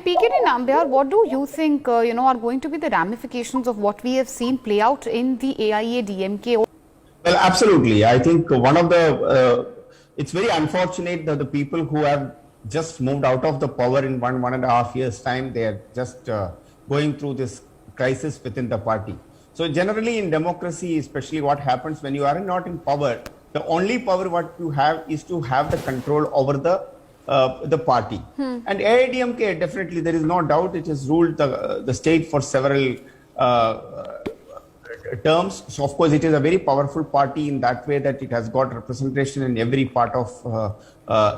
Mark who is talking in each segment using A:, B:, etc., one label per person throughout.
A: PKD Nambiar, what do you think, are going to be the ramifications of what we have seen play out in the AIADMK?
B: Well, absolutely. I think one of it's very unfortunate that the people who have just moved out of the power in 1.5 years' time, they are just going through this crisis within the party. So generally in democracy, especially what happens when you are not in power, the only power what you have is to have the control over the party. And AIADMK, definitely, there is no doubt, it has ruled the state for several terms. So of course it is a very powerful party in that way that it has got representation in every part of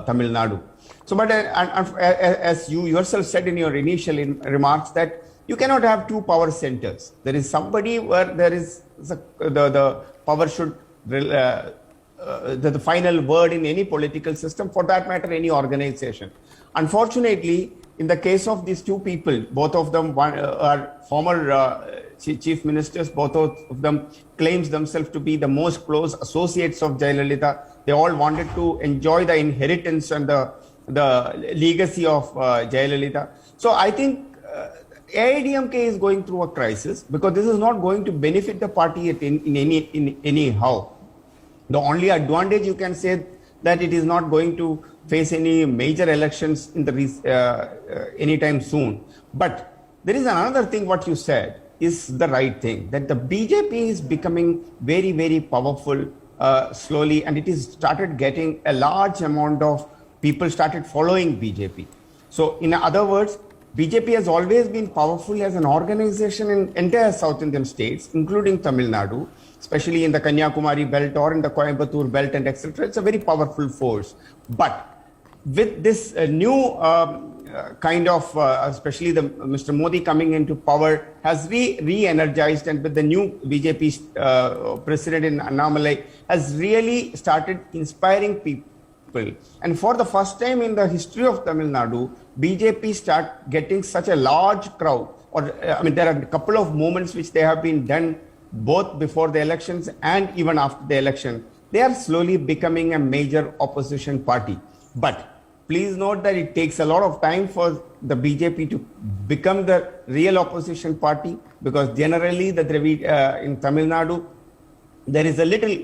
B: Tamil Nadu. So but as you yourself said in your initial remarks, that you cannot have two power centers. There is somebody where there is the power should the final word in any political system, for that matter any organization. Unfortunately, in the case of these two people, both of them are former chief ministers, both of them claims themselves to be the most close associates of Jayalalitha. They all wanted to enjoy the inheritance and the legacy of Jayalalitha. So I think AIADMK is going through a crisis because this is not going to benefit the party in anyhow. The only advantage you can say that it is not going to face any major elections in the anytime soon. But there is another thing what you said is the right thing, that the BJP is becoming very, very powerful slowly, and it is started getting a large amount of people started following BJP. So in other words, BJP has always been powerful as an organization in entire South Indian states, including Tamil Nadu, especially in the Kanyakumari belt or in the Coimbatore belt and etc. It's a very powerful force. But with this new kind of, especially Mr. Modi coming into power, has re-energized, and with the new BJP president in Annamalai, has really started inspiring people. And for the first time in the history of Tamil Nadu, BJP start getting such a large crowd. Or I mean, there are a couple of moments which they have been done both before the elections and even after the election. They are slowly becoming a major opposition party. But please note that it takes a lot of time for the BJP to become the real opposition party, because generally in Tamil Nadu, there is a little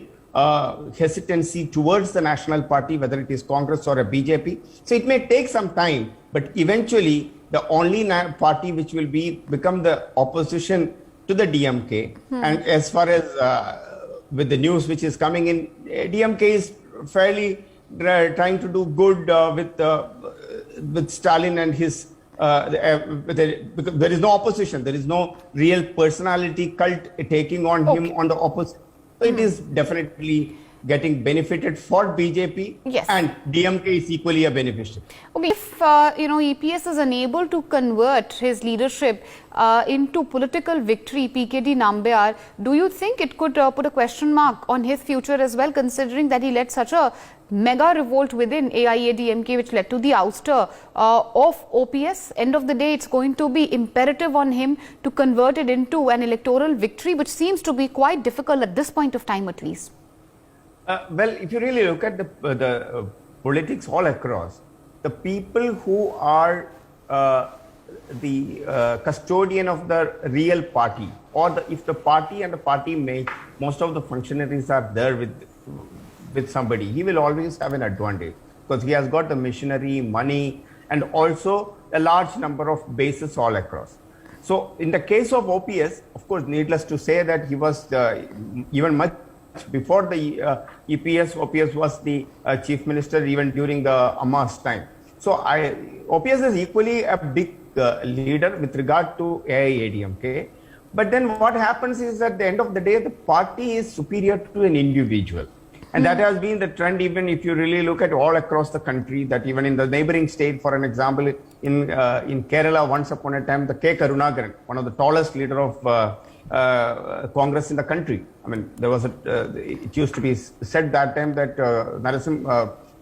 B: hesitancy towards the national party, whether it is Congress or a BJP. So it may take some time, but eventually the only party which will become the opposition to the DMK. And as far as with the news which is coming in, DMK is fairly trying to do good with Stalin and his because there is no opposition, there is no real personality cult taking on him on the opposite. So it is definitely getting benefited for BJP,
A: yes,
B: and DMK is equally a beneficiary.
A: Okay, if EPS is unable to convert his leadership into political victory, PKD Nambiar, do you think it could put a question mark on his future as well, considering that he led such a mega revolt within AIADMK which led to the ouster of OPS? End of the day, it's going to be imperative on him to convert it into an electoral victory, which seems to be quite difficult at this point of time at least.
B: Well, if you really look at the politics all across, the people who are the custodian of the real party, or if the party and the party make, most of the functionaries are there with somebody, he will always have an advantage because he has got the machinery, money, and also a large number of bases all across. So in the case of OPS, of course, needless to say that he was even much before the OPS was the chief minister even during the Amma's time. So OPS is equally a big leader with regard to AIADMK. But then what happens is at the end of the day, the party is superior to an individual. And that has been the trend, even if you really look at all across the country, that even in the neighboring state, for an example, in Kerala, once upon a time, the K. Karunakaran, one of the tallest leader of Congress in the country. I mean, there was it used to be said that time that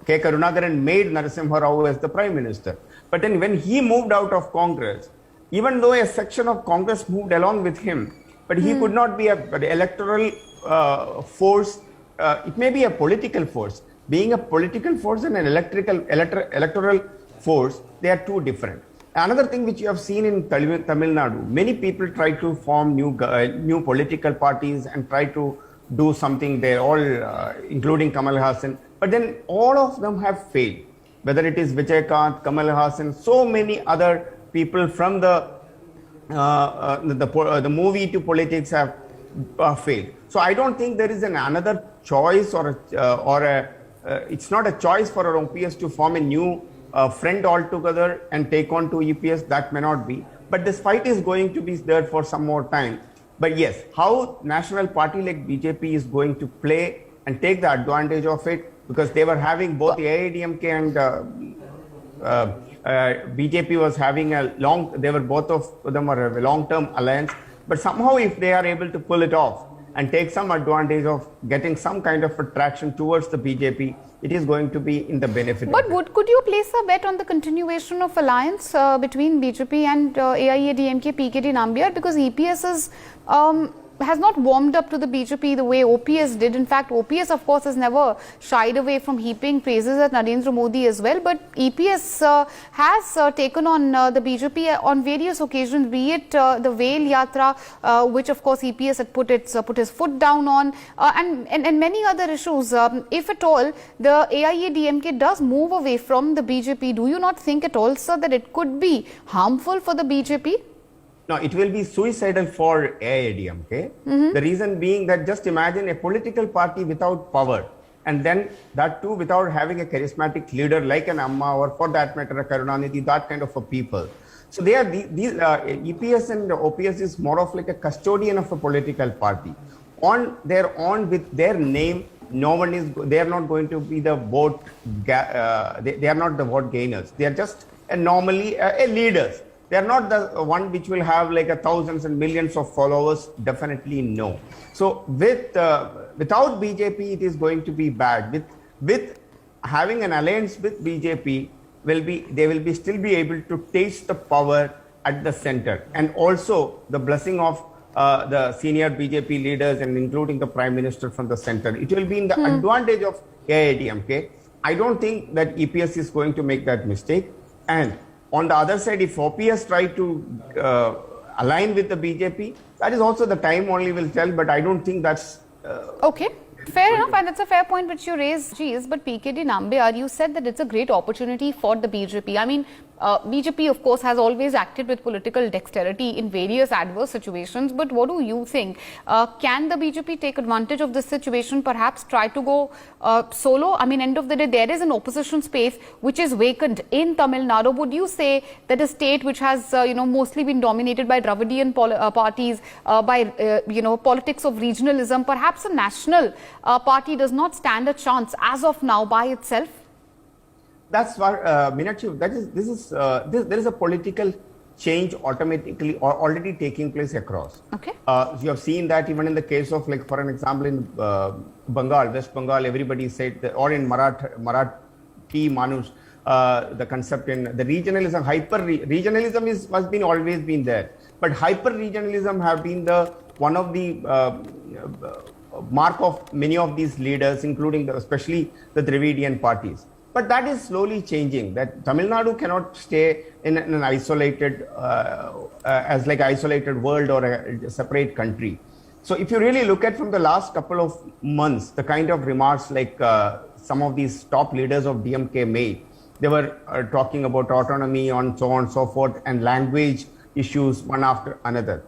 B: K. Karunakaran made Narasimha Rao as the prime minister. But then when he moved out of Congress, even though a section of Congress moved along with him, but he could not be an electoral force. It may be a political force. Being a political force and an electoral force, they are two different. Another thing which you have seen in Tamil Nadu, many people try to form new political parties and try to do something there, all including Kamal Hassan. But then all of them have failed. Whether it is Vijaykanth, Kamal Hassan, so many other people from the movie to politics have failed. So I don't think there is another choice it's not a choice for our OPS to form a new friend altogether and take on to EPS. That may not be. But this fight is going to be there for some more time. But yes, how national party like BJP is going to play and take the advantage of it, because they were having both AIADMK and BJP was having both of them were a long-term alliance. But somehow if they are able to pull it off and take some advantage of getting some kind of attraction towards the BJP, it is going to be in the benefit.
A: But could you place a bet on the continuation of alliance between BJP and AIADMK, PKD Nambiar? Because EPS has not warmed up to the BJP the way OPS did. In fact, OPS, of course, has never shied away from heaping praises at Narendra Modi as well. But EPS has taken on the BJP on various occasions, be it the Veil Yatra, which, of course, EPS had put his foot down on, and many other issues. If at all, the AIADMK does move away from the BJP, do you not think at all, sir, that it could be harmful for the BJP?
B: No, it will be suicidal for AIADMK. The reason being that just imagine a political party without power, and then that too without having a charismatic leader like an Amma, or for that matter a Karunanidhi, that kind of a people. So they are these EPS and OPS is more of like a custodian of a political party. On their own, with their name, they are not going to be the vote. They are not the vote gainers. They are just normally leaders. They are not the one which will have like thousands and millions of followers. Definitely no. So without BJP, it is going to be bad. With having an alliance with BJP, they will still be able to taste the power at the center, and also the blessing of the senior BJP leaders and including the Prime Minister from the center. It will be in the advantage of AIADMK. I don't think that EPS is going to make that mistake. And on the other side, if OPS try to align with the BJP, that is also the time only will tell, but I don't think that's...
A: Okay. Fair enough, and that's a fair point which you raised, Geez. But PKD Nambiar, you said that it's a great opportunity for the BJP. I mean, BJP, of course, has always acted with political dexterity in various adverse situations. But what do you think? Can the BJP take advantage of this situation, perhaps try to go solo? I mean, end of the day, there is an opposition space which is vacant in Tamil Nadu. Would you say that a state which has, mostly been dominated by Dravidian parties, by, politics of regionalism, perhaps a national party does not stand a chance as of now by itself?
B: That's what, Meenakshi, there is a political change automatically or already taking place across.
A: Okay.
B: You have seen that even in the case of, like, for an example, in Bengal, West Bengal, everybody said, or in Marathi Manush, the concept in the regionalism, regionalism has been always been there, but hyper regionalism have been one of the mark of many of these leaders, including especially the Dravidian parties. But that is slowly changing. That Tamil Nadu cannot stay in an isolated, as like isolated world or a separate country. So if you really look at from the last couple of months, the kind of remarks like some of these top leaders of DMK made, they were talking about autonomy on so on and so forth, and language issues one after another.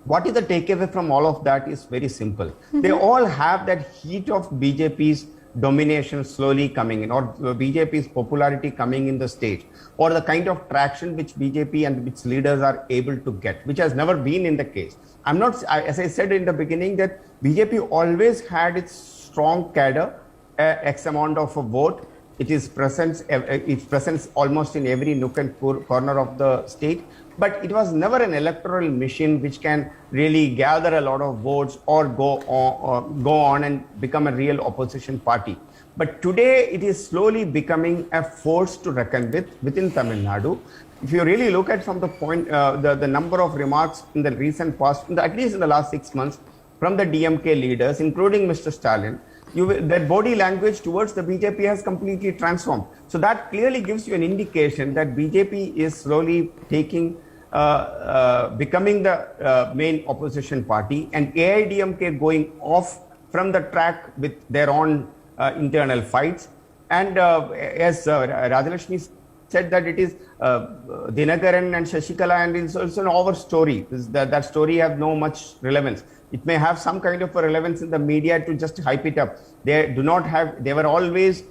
B: What is the takeaway from all of that is very simple. They all have that heat of BJP's domination slowly coming in, or BJP's popularity coming in the state, or the kind of traction which BJP and its leaders are able to get, which has never been in the case. As I said in the beginning, that BJP always had its strong cadre, X amount of a vote. Its presence almost in every nook and corner of the state. But it was never an electoral machine which can really gather a lot of votes or go on and become a real opposition party. But today it is slowly becoming a force to reckon with within Tamil Nadu. If you really look at from the point, the number of remarks in the recent past, at least in the last 6 months, from the DMK leaders, including Mr. Stalin, that body language towards the BJP has completely transformed. So that clearly gives you an indication that BJP is slowly becoming the main opposition party, and AIADMK going off from the track with their own internal fights. And as Rajalakshmi said, that it is Dinakaran and Shashikala, and it's also an over story. That story has no much relevance. It may have some kind of a relevance in the media to just hype it up. They were always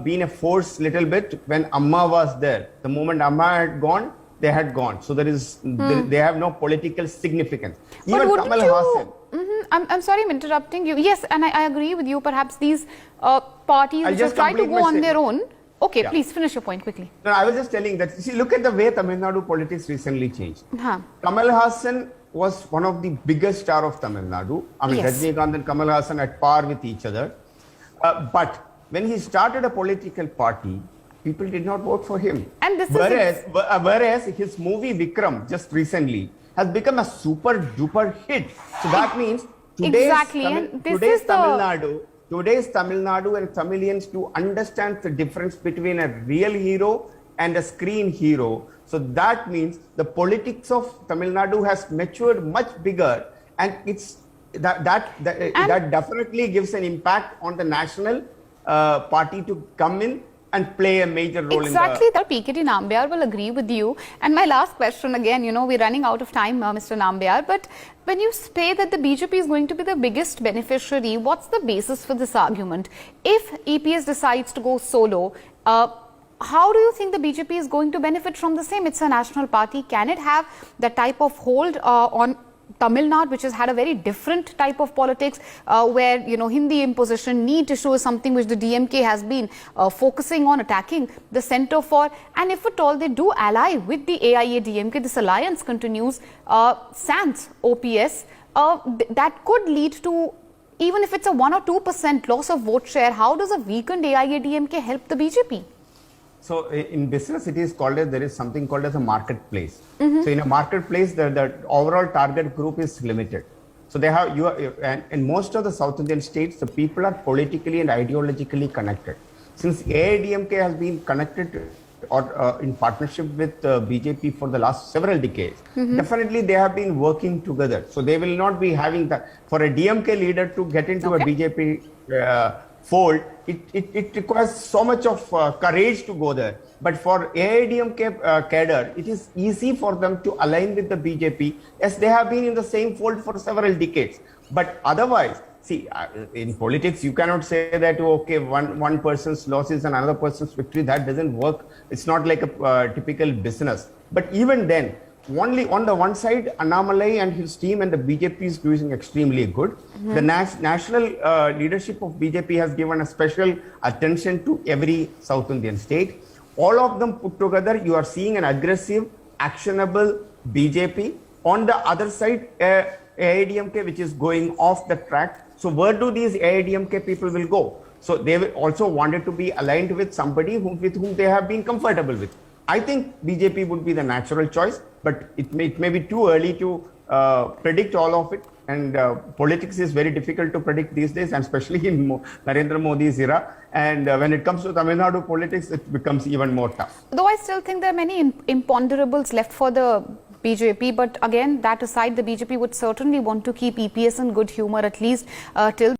B: been a force little bit when Amma was there. The moment Amma had gone, they had gone. So they have no political significance. Even Kamal Hassan.
A: I'm sorry I'm interrupting you. Yes, and I agree with you. Perhaps these parties which have tried to go on their own. Okay, please finish your point quickly.
B: No, I was just telling that, see, look at the way Tamil Nadu politics recently changed. Kamal Hassan was one of the biggest star of Tamil Nadu. I mean, Rajinikanth and Kamal Hassan at par with each other. But when he started a political party, people did not vote for him.
A: And this
B: whereas his movie Vikram just recently has become a super duper hit. So that means today's Tamil Nadu and Tamilians to understand the difference between a real hero and a screen hero. So that means the politics of Tamil Nadu has matured much bigger, and that definitely gives an impact on the national party to come in and play a major role in the...
A: Exactly, that PKD Nambiar will agree with you. And my last question again, we're running out of time, Mr. Nambiar, but when you say that the BJP is going to be the biggest beneficiary, what's the basis for this argument? If EPS decides to go solo, how do you think the BJP is going to benefit from the same? It's a national party. Can it have that type of hold on Tamil Nadu, which has had a very different type of politics, where Hindi imposition, need issue is something which the DMK has been focusing on attacking the centre for, and if at all they do ally with the AIADMK, this alliance continues, sans OPS, that could lead to, even if it's a 1 or 2% loss of vote share, how does a weakened AIADMK help the BJP?
B: So in business, there is something called as a marketplace. So in a marketplace, the overall target group is limited. So they have and in most of the South Indian states, the people are politically and ideologically connected. Since AIADMK has been connected or in partnership with BJP for the last several decades, definitely they have been working together. So they will not be having for a DMK leader to get into a BJP fold, it requires so much of courage to go there. But for AIADMK cadre, it is easy for them to align with the BJP, as they have been in the same fold for several decades. But otherwise, see, in politics, you cannot say that, okay, one person's loss is another person's victory. That doesn't work. It's not like a typical business. But even then, only on the one side, Annamalai and his team and the BJP is doing extremely good. The national leadership of BJP has given a special attention to every South Indian state. All of them put together, you are seeing an aggressive, actionable BJP. On the other side, AIADMK, which is going off the track. So where do these AIADMK people will go? So they will also wanted to be aligned with somebody with whom they have been comfortable with. I think BJP would be the natural choice, but it may be too early to predict all of it. And politics is very difficult to predict these days, and especially in Narendra Modi's era. And when it comes to Tamil Nadu politics, it becomes even more tough.
A: Though I still think there are many imponderables left for the BJP, but again, that aside, the BJP would certainly want to keep EPS in good humor, at least till